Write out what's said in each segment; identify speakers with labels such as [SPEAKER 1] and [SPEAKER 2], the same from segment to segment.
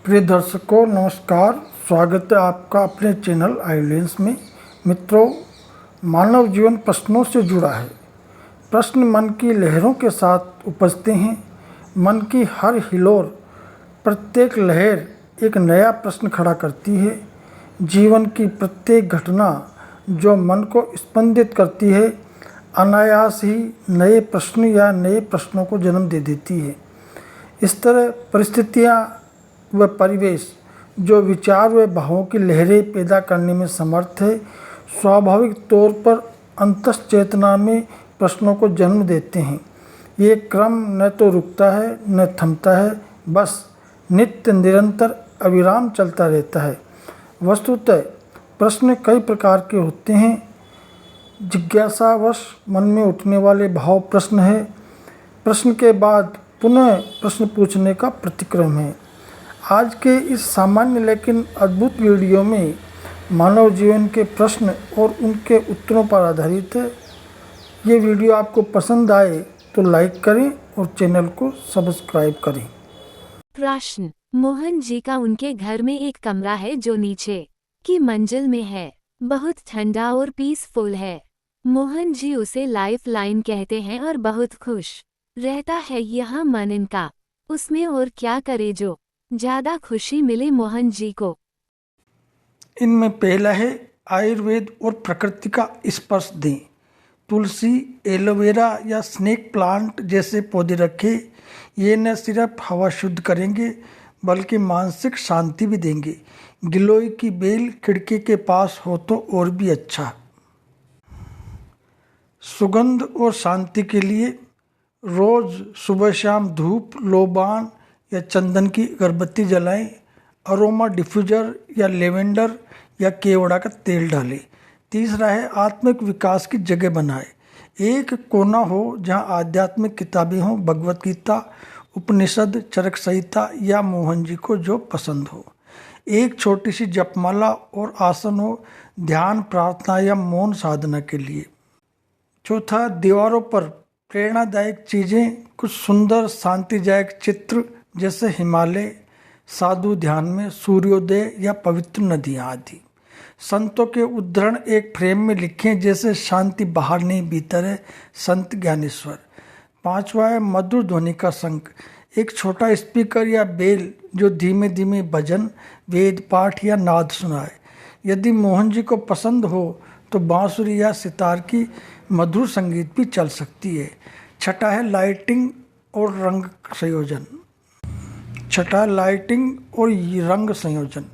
[SPEAKER 1] प्रिय दर्शकों नमस्कार। स्वागत है आपका अपने चैनल आइलेंस में। मित्रों, मानव जीवन प्रश्नों से जुड़ा है। प्रश्न मन की लहरों के साथ उपजते हैं। मन की हर हिलोर, प्रत्येक लहर एक नया प्रश्न खड़ा करती है। जीवन की प्रत्येक घटना जो मन को स्पंदित करती है, अनायास ही नए प्रश्न या नए प्रश्नों को जन्म दे देती है। इस तरह परिस्थितियाँ व परिवेश जो विचार व भावों की लहरें पैदा करने में समर्थ है, स्वाभाविक तौर पर अंतश्चेतना में प्रश्नों को जन्म देते हैं। ये क्रम न तो रुकता है न थमता है, बस नित्य निरंतर अविराम चलता रहता है। वस्तुतः प्रश्न कई प्रकार के होते हैं। जिज्ञासावश मन में उठने वाले भाव प्रश्न है। प्रश्न के बाद पुनः प्रश्न पूछने का प्रतिक्रम है। आज के इस सामान्य लेकिन अद्भुत वीडियो में मानव जीवन के प्रश्न और उनके उत्तरों पर आधारित है। ये वीडियो आपको पसंद आए तो लाइक करें और चैनल को सब्सक्राइब करें।
[SPEAKER 2] प्रश्न: मोहन जी का उनके घर में एक कमरा है जो नीचे की मंजिल में है। बहुत ठंडा और पीसफुल है। मोहन जी उसे लाइफ लाइन कहते हैं और बहुत खुश रहता है यहाँ मन इनका। उसमें और क्या करे जो ज्यादा खुशी मिले मोहन जी को।
[SPEAKER 1] इनमें पहला है आयुर्वेद और प्रकृति का स्पर्श दें। तुलसी, एलोवेरा या स्नेक प्लांट जैसे पौधे रखें। ये न सिर्फ हवा शुद्ध करेंगे बल्कि मानसिक शांति भी देंगे। गिलोय की बेल खिड़की के पास हो तो और भी अच्छा। सुगंध और शांति के लिए रोज़ सुबह शाम धूप, लोबान या चंदन की अगरबत्ती जलाएं। अरोमा डिफ्यूज़र या लेवेंडर या केवड़ा का तेल डालें। तीसरा है आत्मिक विकास की जगह बनाएं। एक कोना हो जहां आध्यात्मिक किताबें हों, भगवत गीता, उपनिषद, चरक संहिता या मोहन जी को जो पसंद हो। एक छोटी सी जपमाला और आसन हो, ध्यान, प्रार्थना या मौन साधना के लिए। चौथा, दीवारों पर प्रेरणादायक चीज़ें, कुछ सुंदर शांतिदायक चित्र जैसे हिमालय, साधु ध्यान में, सूर्योदय या पवित्र नदियाँ आदि। संतों के उद्धरण एक फ्रेम में लिखें जैसे शांति बाहर नहीं भीतर है, संत ज्ञानेश्वर। पांचवा है मधुर ध्वनि का शंख। एक छोटा स्पीकर या बेल जो धीमे धीमे भजन, वेद पाठ या नाद सुनाए। यदि मोहन जी को पसंद हो तो बांसुरी या सितार की मधुर संगीत भी चल सकती है। छठा है लाइटिंग और रंग संयोजन। रंग संयोजन।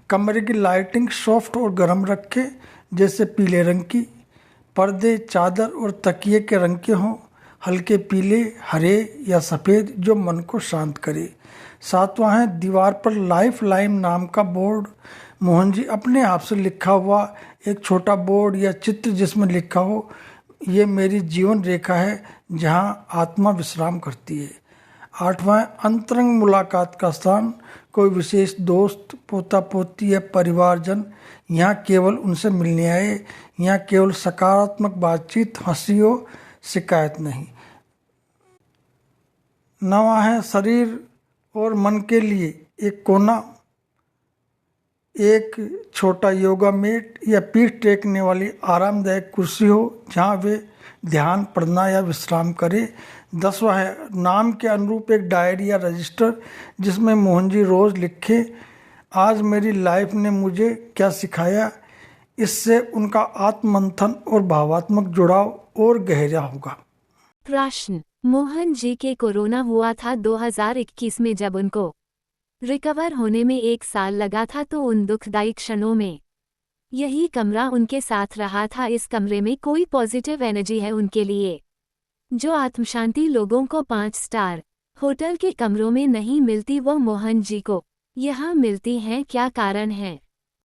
[SPEAKER 1] कमरे की लाइटिंग सॉफ्ट और गर्म रखें जैसे पीले रंग की। पर्दे, चादर और तकिए के रंग के हों, हल्के पीले, हरे या सफ़ेद जो मन को शांत करे। सातवां है दीवार पर लाइफ लाइन नाम का बोर्ड। मोहन जी अपने आप से लिखा हुआ एक छोटा बोर्ड या चित्र जिसमें लिखा हो, ये मेरी जीवन रेखा है जहाँ आत्मा विश्राम करती है। आठवां अंतरंग मुलाकात का स्थान। कोई विशेष दोस्त, पोता पोती या परिवारजन यहाँ केवल उनसे मिलने आए। यहाँ केवल सकारात्मक बातचीत, हंसी हो, शिकायत नहीं। नवा है शरीर और मन के लिए एक कोना। एक छोटा योगा मैट या पीठ टेकने वाली आरामदायक कुर्सी हो जहाँ वे ध्यान, पढ़ना या विश्राम करें। 10वां है नाम के अनुरूप एक डायरी या रजिस्टर जिसमें मोहन जी रोज़ लिखें, आज मेरी लाइफ ने मुझे क्या सिखाया। इससे उनका आत्ममंथन और भावात्मक जुड़ाव और गहरा होगा।
[SPEAKER 2] प्रश्न: मोहन जी के कोरोना हुआ था 2021 में। जब उनको रिकवर होने में 1 साल लगा था तो उन दुखदायी क्षणों में यही कमरा उनके साथ रहा था। इस कमरे में कोई पॉजिटिव एनर्जी है उनके लिए जो आत्मशांति लोगों को 5 स्टार होटल के कमरों में नहीं मिलती, वो मोहन जी को यहाँ मिलती हैं। क्या कारण है?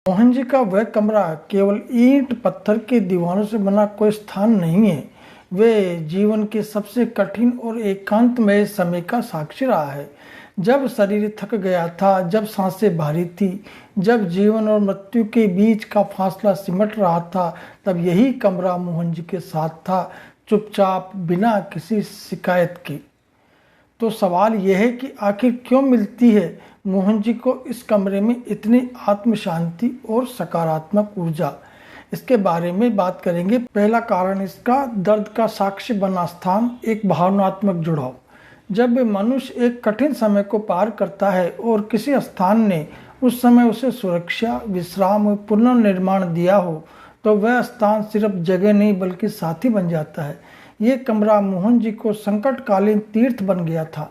[SPEAKER 1] मोहन जी का वह कमरा केवल ईंट पत्थर की दीवारों से बना कोई स्थान नहीं है। वे जीवन के सबसे कठिन और एकांतमय समय का साक्षी रहा है। जब शरीर थक गया था, जब सांसें भारी थी, जब जीवन और मृत्यु के बीच का फासला सिमट रहा था, तब यही कमरा मोहन जी के साथ था, चुपचाप, बिना किसी शिकायत के। तो सवाल यह है कि आखिर क्यों मिलती है मोहन जी को इस कमरे में इतनी आत्म शांति और सकारात्मक ऊर्जा। इसके बारे में बात करेंगे। पहला कारण इसका दर्द का साक्ष्य बना स्थान, एक भावनात्मक जुड़ाव। जब मनुष्य एक कठिन समय को पार करता है और किसी स्थान ने उस समय उसे सुरक्षा, विश्राम और पुनर्निर्माण दिया हो तो वह स्थान सिर्फ जगह नहीं बल्कि साथी बन जाता है। ये कमरा मोहन जी को संकटकालीन तीर्थ बन गया था।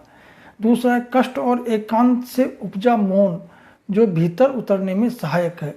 [SPEAKER 1] दूसरा है कष्ट और एकांत से उपजा मौन, जो भीतर उतरने में सहायक है।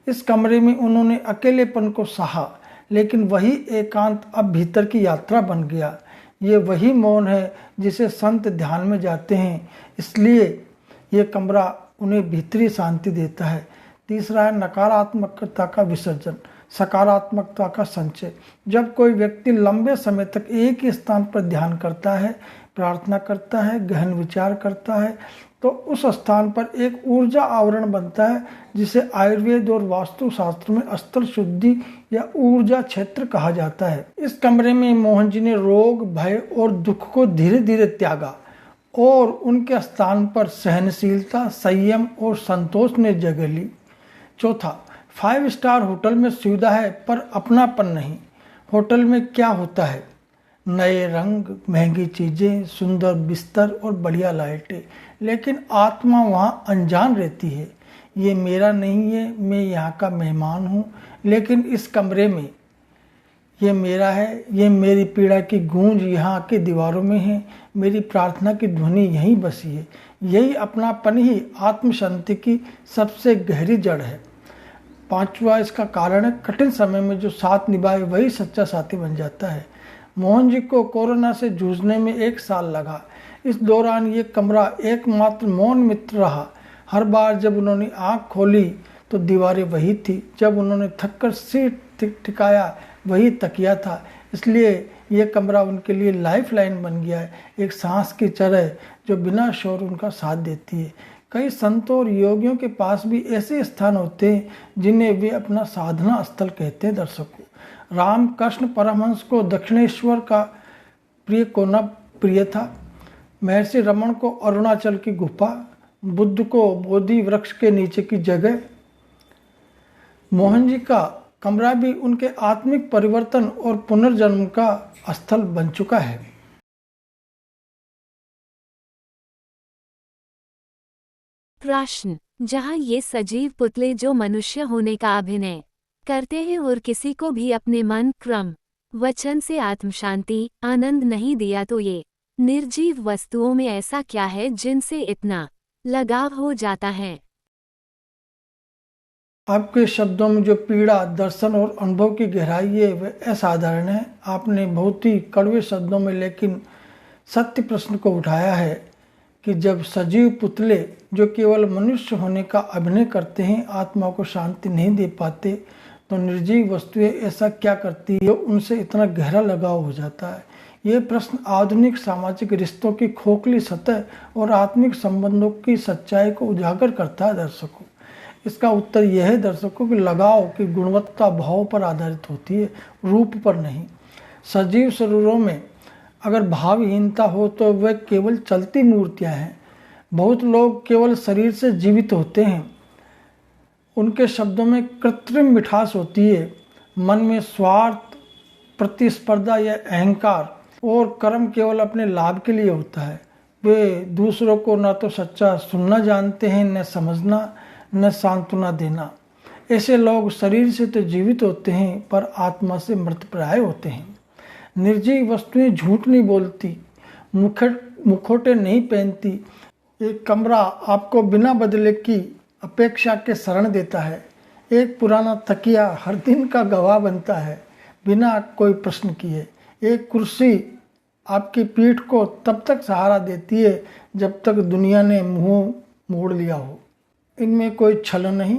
[SPEAKER 1] इस कमरे में उन्होंने अकेलेपन को सहा, लेकिन वही एकांत अब भीतर की यात्रा बन गया। ये वही मौन है जिसे संत ध्यान में जाते हैं, इसलिए ये कमरा उन्हें भीतरी शांति देता है। तीसरा है नकारात्मकता का विसर्जन, सकारात्मकता का संचय। जब कोई व्यक्ति लंबे समय तक एक ही स्थान पर ध्यान करता है, प्रार्थना करता है, गहन विचार करता है, तो उस स्थान पर एक ऊर्जा आवरण बनता है जिसे आयुर्वेद और वास्तुशास्त्र में स्थल शुद्धि या ऊर्जा क्षेत्र कहा जाता है। इस कमरे में मोहन जी ने रोग, भय और दुख को धीरे धीरे त्यागा और उनके स्थान पर सहनशीलता, संयम और संतोष ने जगह ली। चौथा, 5 स्टार होटल में सुविधा है पर अपनापन नहीं। होटल में क्या होता है? नए रंग, महंगी चीज़ें, सुंदर बिस्तर और बढ़िया लाइटें, लेकिन आत्मा वहाँ अनजान रहती है। ये मेरा नहीं है, मैं यहाँ का मेहमान हूँ। लेकिन इस कमरे में ये मेरा है, ये मेरी पीड़ा की गूंज यहाँ की दीवारों में है, मेरी प्रार्थना की ध्वनि यहीं बसी है। यही अपनापन ही आत्म शांति की सबसे गहरी जड़ है। पांचवा इसका कारण है कठिन समय में जो साथ निभाए वही सच्चा साथी बन जाता है। मोहन जी को कोरोना से जूझने में 1 साल लगा। इस दौरान ये कमरा एकमात्र मौन मित्र रहा। हर बार जब उन्होंने आँख खोली तो दीवारें वही थी, जब उन्होंने थककर सिर टिकाया वही तकिया था। इसलिए ये कमरा उनके लिए लाइफ लाइन बन गया है, एक सांस की तरह जो बिना शोर उनका साथ देती है। कई संतों और योगियों के पास भी ऐसे स्थान होते हैं जिन्हें वे अपना साधना स्थल कहते हैं। दर्शकों, रामकृष्ण परमहंस को दक्षिणेश्वर का प्रिय कोना प्रिय था, महर्षि रमन को अरुणाचल की गुफा, बुद्ध को बोधि वृक्ष के नीचे की जगह। मोहन जी का कमरा भी उनके आत्मिक परिवर्तन और पुनर्जन्म का स्थल बन चुका है।
[SPEAKER 2] प्रश्न, जहाँ ये सजीव पुतले जो मनुष्य होने का अभिनय करते हैं और किसी को भी अपने मन, क्रम, वचन से आत्मशांति, आनंद नहीं दिया, तो ये निर्जीव वस्तुओं में ऐसा क्या है जिनसे इतना लगाव हो जाता है?
[SPEAKER 1] आपके शब्दों में जो पीड़ा, दर्शन और अनुभव की गहराई है वह असाधारण है। आपने बहुत ही कड़वे शब्दों में लेकिन सत्य प्रश्न को उठाया है कि जब सजीव पुतले जो केवल मनुष्य होने का अभिनय करते हैं आत्मा को शांति नहीं दे पाते, तो निर्जीव वस्तुएं ऐसा क्या करती है उनसे इतना गहरा लगाव हो जाता है। ये प्रश्न आधुनिक सामाजिक रिश्तों की खोखली सतह और आत्मिक संबंधों की सच्चाई को उजागर करता है। दर्शकों, इसका उत्तर यह है दर्शकों कि लगाव की गुणवत्ता भाव पर आधारित होती है, रूप पर नहीं। सजीव शरीरों में अगर भावहीनता हो तो वह केवल चलती मूर्तियां हैं। बहुत लोग केवल शरीर से जीवित होते हैं। उनके शब्दों में कृत्रिम मिठास होती है। मन में स्वार्थ, प्रतिस्पर्धा या अहंकार और कर्म केवल अपने लाभ के लिए होता है। वे दूसरों को न तो सच्चा सुनना जानते हैं, न समझना, न सांत्वना देना। ऐसे लोग शरीर से तो जीवित होते हैं पर आत्मा से मृतप्राय होते हैं। निर्जीव वस्तुएं झूठ नहीं बोलती, मुखौटे नहीं पहनती। एक कमरा आपको बिना बदले की अपेक्षा के शरण देता है। एक पुराना तकिया हर दिन का गवाह बनता है बिना कोई प्रश्न किए। एक कुर्सी आपकी पीठ को तब तक सहारा देती है जब तक दुनिया ने मुंह मोड़ लिया हो। इनमें कोई छल नहीं,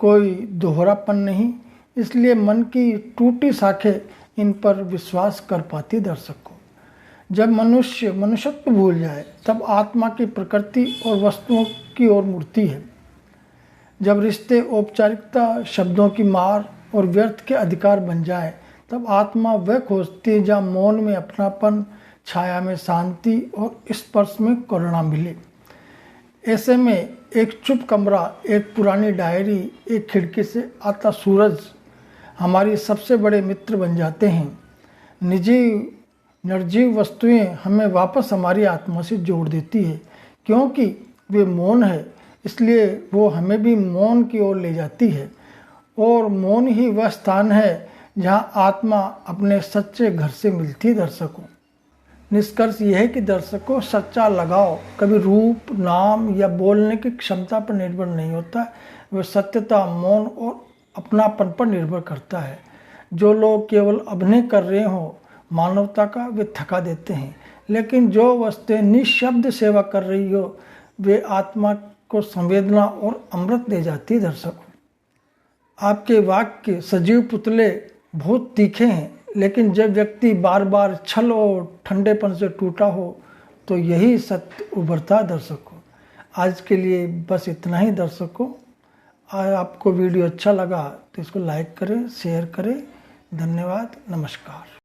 [SPEAKER 1] कोई दोहरापन नहीं, इसलिए मन की टूटी शाखें इन पर विश्वास कर पाती। दर्शकों, जब मनुष्य मनुष्यत्व भूल जाए तब आत्मा की प्रकृति और वस्तुओं की ओर मुड़ती है। जब रिश्ते औपचारिकता, शब्दों की मार और व्यर्थ के अधिकार बन जाए तब आत्मा वह खोजती है जहाँ मौन में अपनापन, छाया में शांति और स्पर्श में करुणा मिले। ऐसे में एक चुप कमरा, एक पुरानी डायरी, एक खिड़की से आता सूरज हमारी सबसे बड़े मित्र बन जाते हैं। निर्जीव वस्तुएं हमें वापस हमारी आत्मा से जोड़ देती है, क्योंकि वे मौन है, इसलिए वो हमें भी मौन की ओर ले जाती है। और मौन ही वह स्थान है जहाँ आत्मा अपने सच्चे घर से मिलती है। दर्शकों, निष्कर्ष यह है कि दर्शकों, सच्चा लगाव कभी रूप, नाम या बोलने की क्षमता पर निर्भर नहीं होता। वह सत्यता, मौन और अपनापन पर निर्भर करता है। जो लोग केवल अभिनय कर रहे हों मानवता का, वे थका देते हैं, लेकिन जो वस्तुएं निःशब्द सेवा कर रही हो वे आत्मा को संवेदना और अमृत दे जाती है। दर्शकों, आपके वाक्य सजीव पुतले बहुत तीखे हैं, लेकिन जब व्यक्ति बार बार छल और ठंडेपन से टूटा हो तो यही सत्य उभरता है। दर्शकों, आज के लिए बस इतना ही। दर्शकों, आपको वीडियो अच्छा लगा तो इसको लाइक करें, शेयर करें। धन्यवाद, नमस्कार।